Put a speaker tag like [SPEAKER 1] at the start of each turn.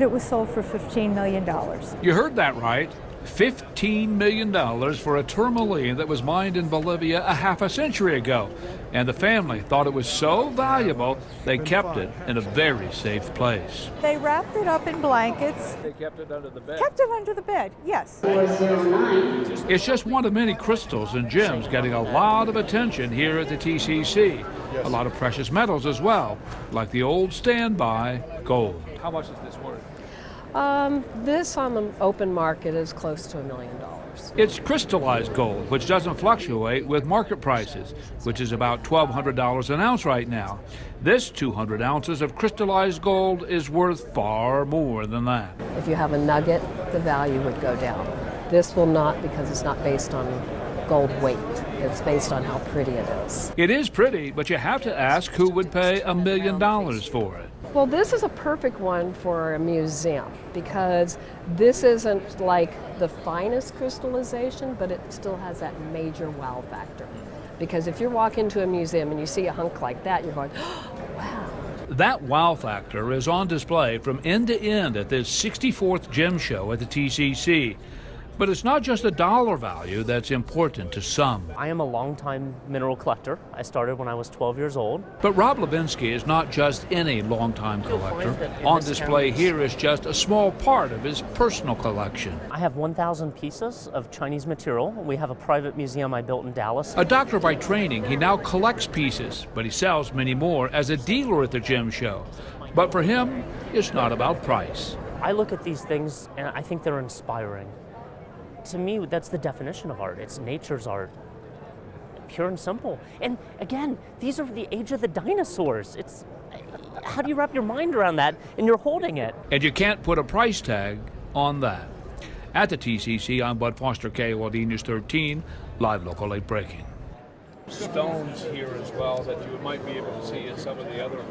[SPEAKER 1] It was sold for $15 million.
[SPEAKER 2] You heard that right. $15 million for a tourmaline that was mined in Bolivia a half a century ago. And the family thought it was so valuable, they kept it in a very safe place.
[SPEAKER 1] They wrapped it up in blankets.
[SPEAKER 2] They kept it under the bed.
[SPEAKER 1] Kept it under the bed, yes.
[SPEAKER 3] 409.
[SPEAKER 2] It's just one of many crystals and gems getting a lot of attention here at the TCC. A lot of precious metals as well, like the old standby gold. How much is this worth?
[SPEAKER 4] This on the open market is close to $1 million.
[SPEAKER 2] It's crystallized gold, which doesn't fluctuate with market prices, which is about $1,200 an ounce right now. This 200 ounces of crystallized gold is worth far more than that.
[SPEAKER 4] If you have a nugget, the value would go down. This will not, because it's not based on gold weight. It's based on how pretty it is.
[SPEAKER 2] It is pretty, but you have to ask who would pay $1 million for it.
[SPEAKER 4] Well, this is a perfect one for a museum because this isn't like the finest crystallization, but it still has that major wow factor. Because if you walk into a museum and you see a hunk like that, you're going, oh, wow.
[SPEAKER 2] That wow factor is on display from end to end at this 64th Gem Show at the TCC. But it's not just the dollar value that's important to some.
[SPEAKER 5] I am a longtime mineral collector. I started when I was 12 years old.
[SPEAKER 2] But Rob Levinsky is not just any longtime collector. On display here is just a small part of his personal collection.
[SPEAKER 5] I have 1,000 pieces of Chinese material. We have a private museum I built in Dallas.
[SPEAKER 2] A doctor by training, he now collects pieces, but he sells many more as a dealer at the Gem Show. But for him, it's not about price.
[SPEAKER 5] I look at these things and I think they're inspiring. To me, that's the definition of art. It's nature's art. Pure and simple. And again, these are the age of the dinosaurs. How do you wrap your mind around that and you're holding it?
[SPEAKER 2] And you can't put a price tag on that. At the TCC, I'm Bud Foster, KOLD News 13, live local late breaking. Stones here as well that you might be able to see in some of the other